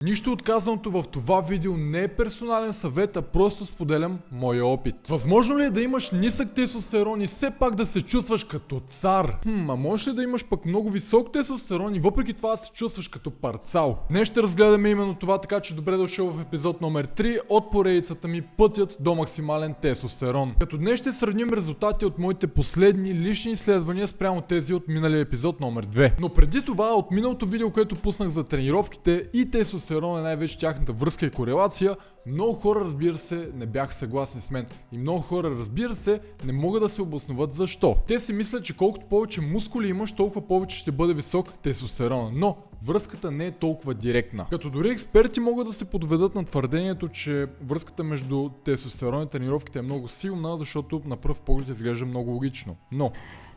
Нищо от казаното в това видео не е персонален съвет, а просто споделям моя опит. Възможно ли е да имаш нисък тестостерон и все пак да се чувстваш като цар? А може ли да имаш пък много висок тестостерон и въпреки това да се чувстваш като парцал? Днес ще разгледаме именно това, така че добре дошъл в епизод номер 3 от поредицата ми Пътят до максимален тестостерон. Като днес ще сравним резултати от моите последни лични изследвания спрямо тези от миналия епизод номер 2. Но преди това, от миналото видео, което пуснах за тренировките и тестостерон е най-вече тяхната връзка и корелация, много хора, разбира се, не бяха съгласни с мен. И много хора, разбира се, не могат да се обосноват защо. Те си мислят, че колкото повече мускули имаш, толкова повече ще бъде висок тестостерон. Но връзката не е толкова директна. Като дори експерти могат да се подведат на твърдението, че връзката между тестостерон и тренировките е много силна, защото на пръв поглед изглежда много логично. Но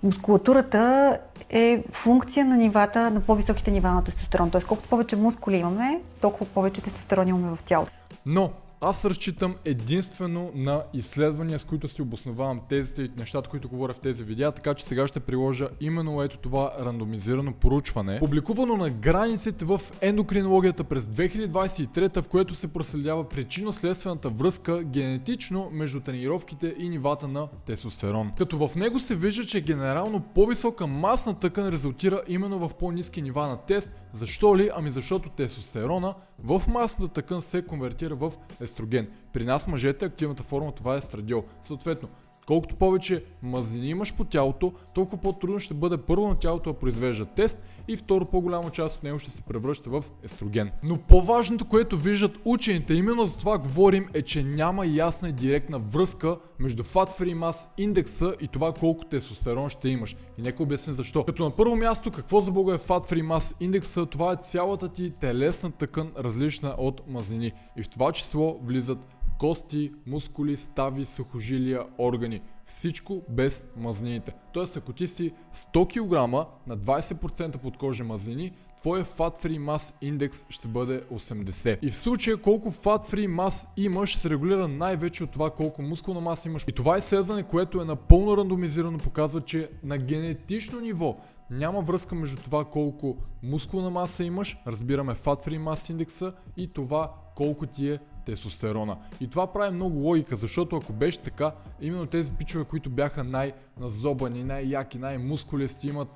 мускулатурата е функция на нивата, на по-високите нива на тестостерон. Т.е. колкото повече мускули имаме, толкова повече тестостерон имаме в тялото. Но аз разчитам единствено на изследвания, с които си обосновавам тезите и нещата, които говоря в тези видеа, така че сега ще приложа именно ето това рандомизирано проучване, публикувано на границите в ендокринологията през 2023, в което се проследява причинно-следствената връзка генетично между тренировките и нивата на тестостерон. Като в него се вижда, че генерално по-висока масна тъкан резултира именно в по-ниски нива на тест. Защо ли? Ами защото тестостерона в масната тъкан се конвертира в естроген. При нас мъжете активната форма това е естрадиол. Съответно, колкото повече мазнини имаш по тялото, толкова по-трудно ще бъде първо на тялото да произвежда тест и второ по-голяма част от него ще се превръща в естроген. Но по-важното, което виждат учените, именно за това говорим, е, че няма ясна и директна връзка между Fat Free Mass индекса и това колко тестостерон ще имаш. И нека обясня защо. Като на първо място, какво за бога е Fat Free Mass индекса? Това е цялата ти телесна тъкан, различна от мазнини. И в това число влизат кости, мускули, стави, сухожилия, органи. Всичко без мазнините. Тоест, ако ти си 100 кг на 20% подкожни мазнини, твоя Fat Free Mass индекс ще бъде 80. И в случая колко Fat Free Mass имаш се регулира най-вече от това колко мускулна маса имаш. И това изследване, което е напълно рандомизирано, показва, че на генетично ниво няма връзка между това колко мускулна маса имаш, разбираме Fat Free Mass индекса, и това колко ти е тестостерона. И това прави много логика, защото ако беше така, именно тези пичове, които бяха най-назобани, най-яки, най-мускулести, имат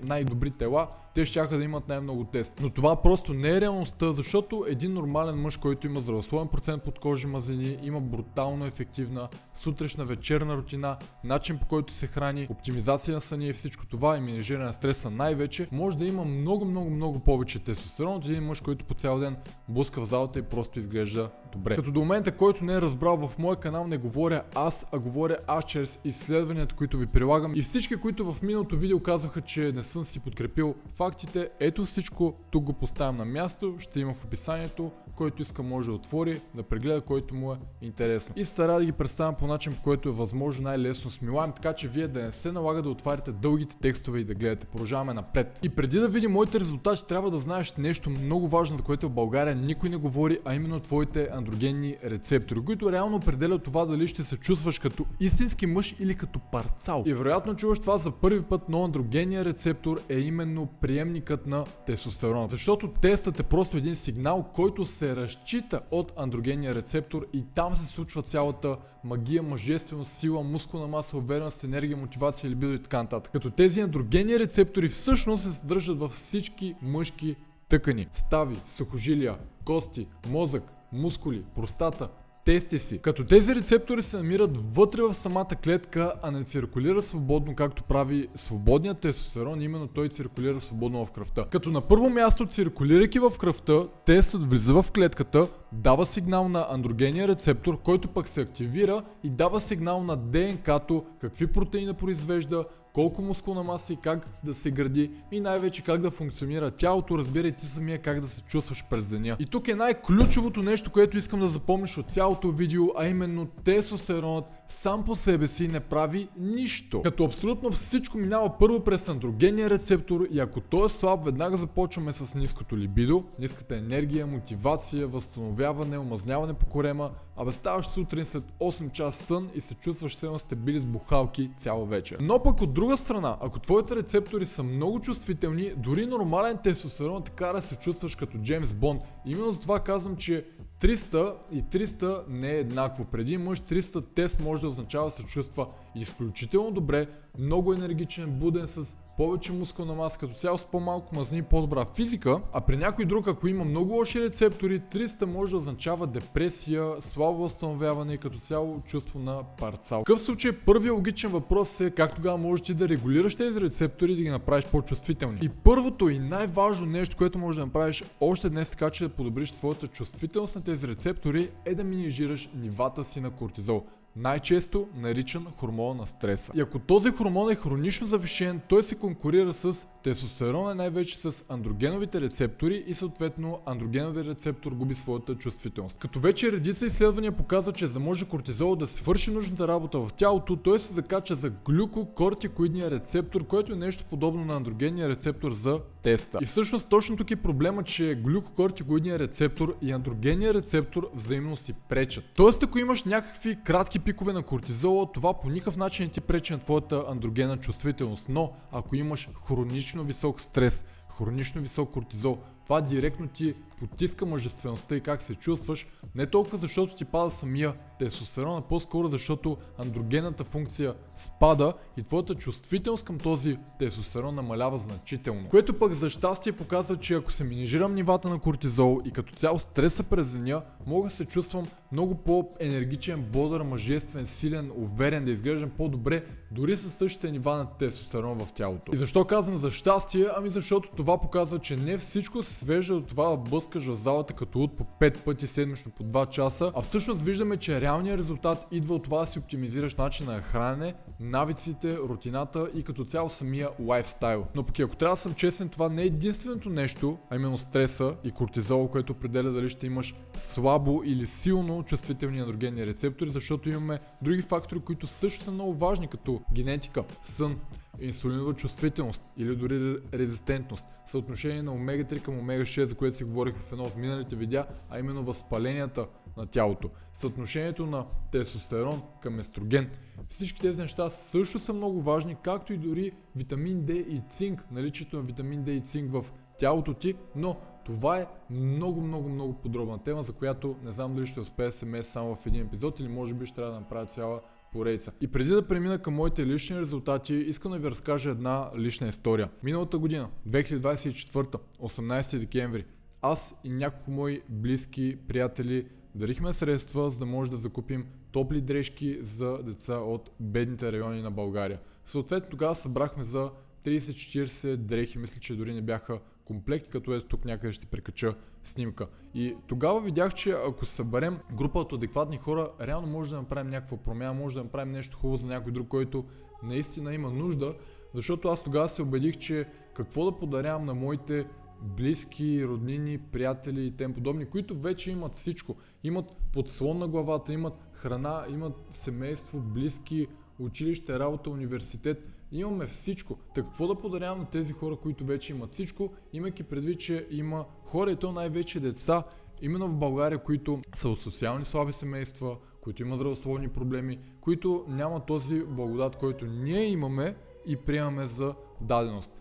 най-добри тела, те щяха да имат най-много тест. Но това просто не е реалността, защото един нормален мъж, който има здравословен процент подкожни мазнини, има брутално ефективна сутрешна вечерна рутина, начин по който се храни, оптимизация на съня и всичко това, и менежиране на стреса най-вече, може да има много повече тестостерон от един мъж, който по цял ден блъска в залата и просто изглежда добре. Като до момента, който не е разбрал, в моя канал не говоря аз, а говоря аз чрез изследванията, които ви прилагам, и всички, които в миналото видео казваха, че не съм си подкрепил фактите, ето всичко, тук го поставям на място, ще има в описанието, който иска може да отвори, да прегледа, който му е интересно. И стара да ги представям по начин, по който е възможно най-лесно смилаем, така че вие да не се налага да отваряте дългите текстове и да гледате. Продължаваме напред. И преди да видим моите резултати, трябва да знаеш нещо много важно, за което в България никой не говори, а именно твоите андрогенни рецептори, които реално определят това дали ще се чувстваш като истински мъж или като парцал. И вероятно чуваш това за първи път, но андрогенният рецептор е именно приемникът на тестостерон. Защото тестът е просто един сигнал, който се разчита от андрогенния рецептор, и там се случва цялата магия, мъжественост, сила, мускулна маса, увереност, енергия, мотивация, либидо и така нататък. Като тези андрогенни рецептори всъщност се съдържат във всички мъжки тъкани. Стави, сухожилия, кости, мозък, мускули, простата, тестиси. Като тези рецептори се намират вътре в самата клетка, а не циркулират свободно, както прави свободният тестостерон, именно той циркулира свободно в кръвта. Като на първо място, циркулирайки в кръвта, тестът влиза в клетката, дава сигнал на андрогения рецептор, който пък се активира и дава сигнал на ДНК-то какви протеини произвежда, колко мускулна маса и как да се гради, и най-вече как да функционира тялото, разбирай ти самия как да се чувстваш през деня. И тук е най-ключовото нещо, което искам да запомниш от цялото видео, а именно тестостеронът сам по себе си не прави нищо. Като абсолютно всичко минава първо през андрогенния рецептор и ако той е слаб, веднага започваме с ниското либидо, ниската енергия, мотивация, възстановяване, омазняване по корема, ставаш сутрин след 8 часа сън и се чувстваш все едно сте били с бухалки цяла вечер. Но пък от друга страна, ако твоите рецептори са много чувствителни, дори нормален тестостерон така да се чувстваш като Джеймс Бонд. Именно за това казвам, че 300 и 300 не е еднакво. Преди мъж 300 тест може да означава да се чувства изключително добре, много енергичен, буден, с повече мускулна маса, като цяло с по-малко мазнини и по-добра физика, а при някой друг, ако има много лоши рецептори, 300 може да означава депресия, слабо възстановяване и като цяло чувство на парцал. В такъв случай първият логичен въпрос е как тогава можеш ти да регулираш тези рецептори и да ги направиш по-чувствителни. И първото и най-важно нещо, което можеш да направиш още днес, така че да подобриш твоята чувствителност на тези рецептори, е да минимизираш нивата си на кортизол. Най-често наричан хормон на стреса. И ако този хормон е хронично завишен, той се конкурира с тестостерона, най-вече с андрогеновите рецептори и съответно андрогеновия рецептор губи своята чувствителност. Като вече редица изследвания показват, че за да може кортизол да свърши нужната работа в тялото, той се закача за глюкокортикоидния рецептор, който е нещо подобно на андрогенния рецептор за теста. И всъщност точно тук е проблема, че глюкокортикоидния рецептор и андрогенния рецептор взаимно си пречат. Тоест, ако имаш някакви кратки пикове на кортизола, това по никакъв начин не ти пречи на твоята андрогенна чувствителност, но ако имаш хронично висок стрес, хронично висок кортизол, това директно ти потиска мъжествеността и как се чувстваш, не толкова защото ти пада самия тестостерон, а по-скоро защото андрогенната функция спада и твоята чувствителност към този тестостерон намалява значително. Което пък за щастие показва, че ако се минимизирам нивата на кортизол и като цяло стреса през деня, мога да се чувствам много по-енергичен, бодър, мъжествен, силен, уверен, да изглеждам по-добре, дори със същите нива на тестостерон в тялото. И защо казвам за щастие? Ами защото това показва, че не всичко се свежда до това да блъскаш в залата като луд по 5 пъти седмично по 2 часа, а всъщност виждаме, че реалният резултат идва от това да си оптимизираш начина на хранене, навиците, рутината и като цяло самия лайфстайл. Но пък ако трябва да съм честен, това не е единственото нещо, а именно стреса и кортизол, което определя дали ще имаш слабо или силно чувствителни андрогенни рецептори, защото имаме други фактори, които също са много важни, като генетика, сън, инсулинова чувствителност или дори резистентност, съотношение на омега-3 към омега-6, за което си говорих в едно от миналите видеа, а именно възпаленията на тялото, съотношението на тестостерон към естроген. Всички тези неща също са много важни, както и дори витамин D и цинк, наличието на витамин D и цинк в тялото ти, но това е много подробна тема, за която не знам дали ще успея да се меся само в един епизод или може би ще трябва да направя цяла поредица. И преди да премина към моите лични резултати, искам да ви разкажа една лична история. Миналата година, 2024, 18 декември, аз и няколко мои близки приятели дарихме средства, за да може да закупим топли дрежки за деца от бедните райони на България. Съответно тогава събрахме за 30-40 дрехи, мисля, че дори не бяха комплект, като ето тук някъде ще прекача снимка. И тогава видях, че ако съберем група от адекватни хора, реално може да направим някаква промяна, може да направим нещо хубаво за някой друг, който наистина има нужда, защото аз тогава се убедих, че какво да подарявам на моите близки, роднини, приятели и тем подобни, които вече имат всичко. Имат подслон на главата, имат храна, имат семейство, близки, училище, работа, университет. Имаме всичко. Так какво да подарявам на тези хора, които вече имат всичко, имайки предвид, че има хора и то най-вече деца, именно в България, които са от социални слаби семейства, които имат здравословни проблеми, които нямат този благодат, който ние имаме и приемаме за даденост.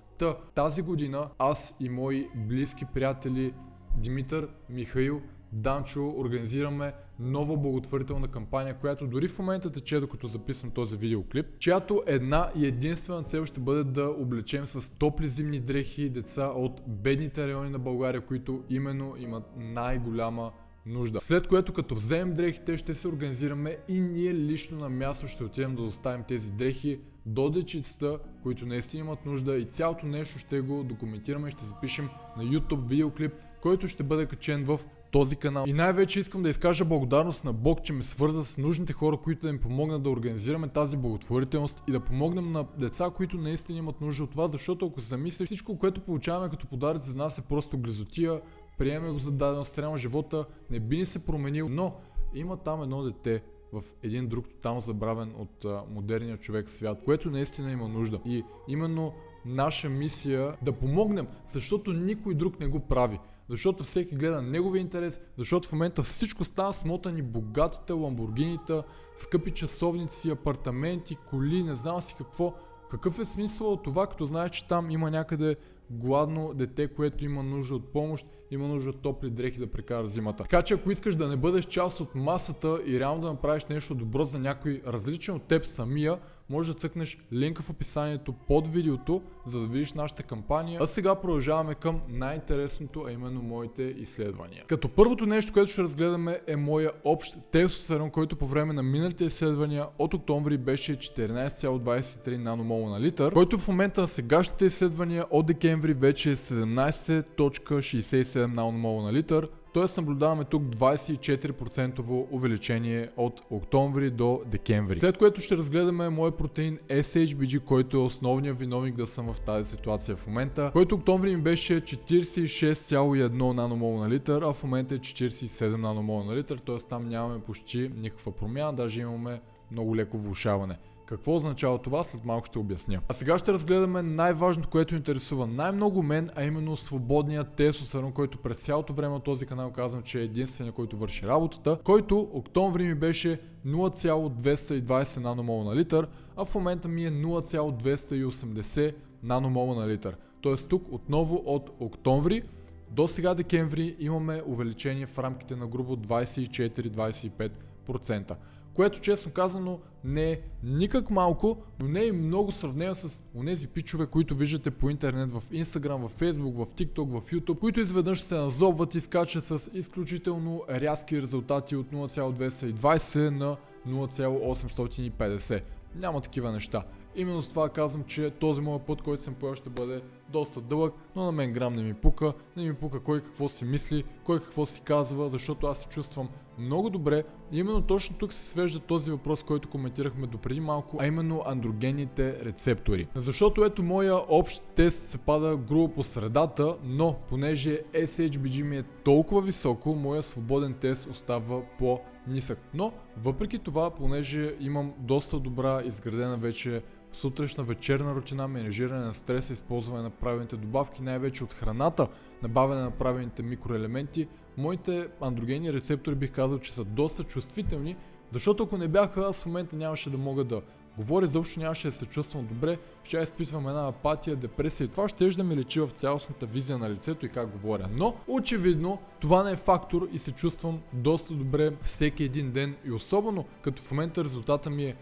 Тази година аз и мои близки приятели Димитър, Михаил, Данчо организираме нова благотворителна кампания, която дори в момента тече, докато записвам този видеоклип, чиято една и единствена цел ще бъде да облечем с топли зимни дрехи деца от бедните райони на България, които именно имат най-голяма нужда. След което като вземем дрехите, ще се организираме и ние лично на място ще отидем да доставим тези дрехи до дечицата, които наистина имат нужда, и цялото нещо ще го документираме и ще запишем на YouTube видеоклип, който ще бъде качен в този канал. И най-вече искам да изкажа благодарност на Бог, че ме свърза с нужните хора, които да им помогнат да организираме тази благотворителност и да помогнем на деца, които наистина имат нужда от това, защото ако се замислиш, всичко, което получаваме като подаръци за нас е просто глезотия, приемаме го за даденост, трябва живота не би ни се променил, но има там едно дете, в един друг тотално забравен от модерния човек свят, което наистина има нужда. И именно наша мисия да помогнем, защото никой друг не го прави. Защото всеки гледа неговия интерес, защото в момента всичко става смотани, богатите, ламбургинита, скъпи часовници, апартаменти, коли, не знам си какво. Какъв е смисъл от това, като знаеш, че там има някъде гладно дете, което има нужда от помощ, има нужда от топли дрехи да прекара зимата. Така че ако искаш да не бъдеш част от масата и реално да направиш нещо добро за някой различен от теб самия, може да цъкнеш линка в описанието под видеото, за да видиш нашата кампания. А сега продължаваме към най-интересното, а именно моите изследвания. Като първото нещо, което ще разгледаме, е моя общ тестостерон, който по време на миналите изследвания от октомври беше 14,23 наномола на литър, който в момента на сегашните изследвания от декември вече е 17,67 наномола на литър. Тоест наблюдаваме тук 24% увеличение от октомври до декември. След което ще разгледаме моят протеин SHBG, който е основният виновник да съм в тази ситуация в момента, който октомври ми беше 46,1 наномол на литър, а в момента е 47 наномол на литър, т.е. там нямаме почти никаква промяна, даже имаме много леко влошаване. Какво означава това? След малко ще обясня. А сега ще разгледаме най-важното, което интересува най-много мен, а именно свободният тестостерон, който през цялото време от този канал казвам, че е единственият, който върши работата, който октомври ми беше 0,220 наномола на литър, а в момента ми е 0,280 наномола на литър. Тоест тук отново от октомври до сега декември имаме увеличение в рамките на грубо 24-25%. Което честно казано не е никак малко, но не е много сравнено с онези пичове, които виждате по интернет, в Instagram, в Facebook, в TikTok, в YouTube, които изведнъж се назобват и скачат с изключително рязки резултати от 0,220 на 0,850. Няма такива неща. Именно с това казвам, че този моят път, който съм поел, ще бъде доста дълъг, но на мен грам не ми пука. Не ми пука кой какво си мисли, кой какво си казва, защото аз се чувствам много добре. И именно точно тук се свежда този въпрос, който коментирахме допреди малко, а именно андрогенните рецептори. Защото ето моя общ тест се пада грубо по средата, но понеже SHBG ми е толкова високо, моя свободен тест остава по-нисък. Но въпреки това, понеже имам доста добра изградена вече сутрешна вечерна рутина, менежиране на стреса, използване на правилните добавки, най-вече от храната, набавяне на правилните микроелементи, моите андрогенни рецептори бих казал, че са доста чувствителни, защото ако не бяха, аз в момента нямаше да мога да говоря, изобщо нямаше да се чувствам добре, ще я изпитвам една апатия, депресия и това ще да ме лечи в цялостната визия на лицето и как говоря. Но очевидно това не е фактор и се чувствам доста добре всеки един ден и особено като в момента резултата ми е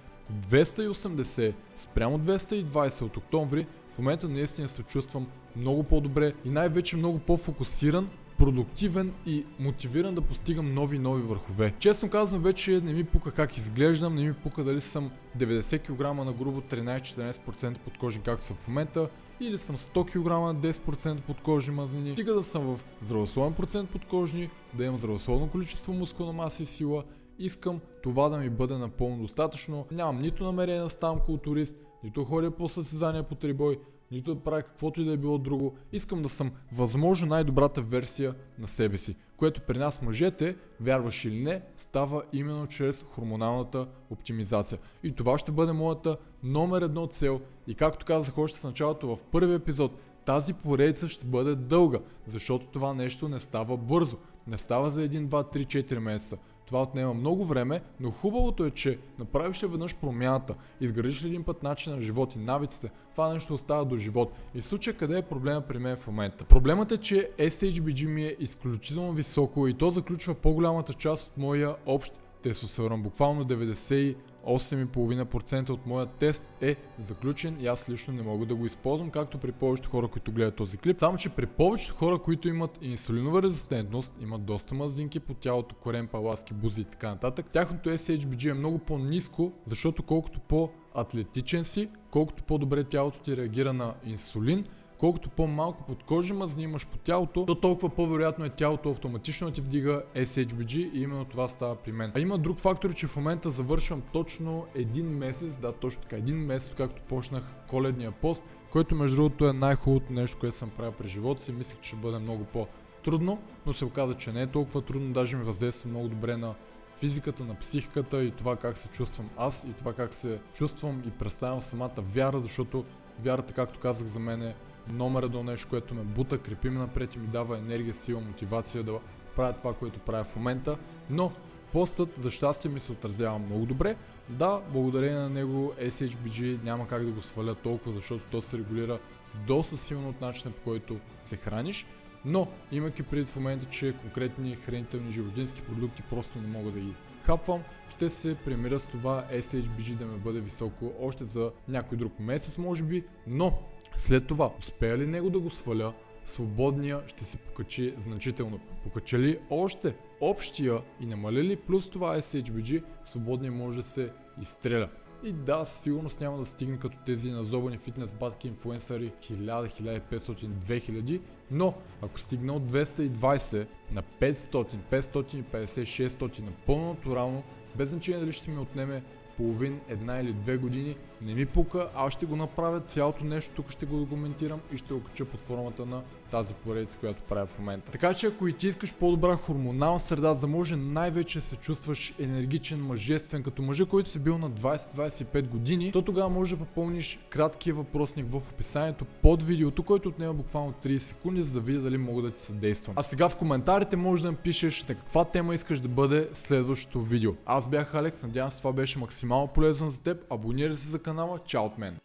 280 спрямо 220 от октомври, в момента наистина се чувствам много по-добре и най-вече много по-фокусиран, продуктивен и мотивиран да постигам нови върхове. Честно казано, вече не ми пука как изглеждам, не ми пука дали съм 90 кг на грубо 13-14% подкожни, както съм в момента, или съм 100 кг на 10% подкожни мазнини. Стига да съм в здравословен процент подкожни, да имам здравословно количество мускулна маса и сила. Искам това да ми бъде напълно достатъчно. Нямам нито намерение да ставам културист, нито ходя по състезания по трибой, нито да правя каквото и да е било друго. Искам да съм възможно най-добрата версия на себе си, което при нас мъжете, вярваш или не, става именно чрез хормоналната оптимизация. И това ще бъде моята номер едно цел. И както казах още в началото в първия епизод, тази поредица ще бъде дълга, защото това нещо не става бързо. Не става за 1, 2, 3, 4 месеца. Това отнема много време, но хубавото е, че направиш ли веднъж промяната, изградиш ли един път начин на живот и навиците, това нещо остава до живот. И в случая къде е проблема при мен в момента? Проблемът е, че SHBG ми е изключително високо и то заключва по-голямата част от моя общ тестостерон. Буквално 98,5% от моя тест е заключен и аз лично не мога да го използвам, както при повечето хора, които гледат този клип. Само че при повечето хора, които имат инсулинова резистентност, имат доста мазнинки по тялото, корен, паласки, бузи и така нататък, тяхното SHBG е много по-ниско, защото колкото по-атлетичен си, колкото по-добре тялото ти реагира на инсулин, колкото по-малко подкожни мазни имаш по тялото, то толкова по-вероятно е тялото автоматично да ти вдига SHBG и именно това става при мен. А има друг фактор, че в момента завършвам точно един месец, да, точно така, един месец, както почнах коледния пост, който между другото е най-хубавото нещо, което съм правил през живота си. Мислех, че ще бъде много по-трудно, но се оказа, че не е толкова трудно, даже ми въздейства много добре на физиката на психиката и това как се чувствам аз и това как се чувствам и представям самата вяра, защото вярата, както казах, за мен е номер едно нещо, което ме бута, крепи ме напред и ми дава енергия, сила, мотивация да правя това, което правя в момента. Но постът за щастие ми се отразява много добре. Да, благодарение на него SHBG няма как да го сваля толкова, защото то се регулира доста силно от начина, по който се храниш. Но, имайки предвид в момента, че конкретни хранителни животински продукти просто не мога да ги хапвам, ще се примиря с това SHBG да ме бъде високо още за някой друг месец може би, но след това, успея ли него да го сваля, свободния ще се покачи значително. Покача ли още общия и намали ли плюс това SHBG, свободния може да се изстреля. И да, със сигурност няма да стигне като тези назобани фитнес батки инфлуенсъри 1000, 1500, 2000, но ако стигна от 220 на 500, 550, 600 напълно натурално, без значение дали ще ми отнеме половин, една или 2 години, не ми пука, аз ще го направя цялото нещо, тук ще го документирам и ще го кача под формата на тази поредица, която правя в момента. Така че ако и ти искаш по-добра хормонална среда, за да може най-вече се чувстваш енергичен, мъжествен, като мъжа, който си бил на 20-25 години, то тогава можеш да попълниш краткия въпросник в описанието под видеото, който отнема буквално 30 секунди, за да видя дали мога да ти съдействам. А сега в коментарите можеш да напишеш на каква тема искаш да бъде следващото видео. Аз бях Алекс, надявам се това беше максимално полезно за теб, абонирай се за канала, чао от мен!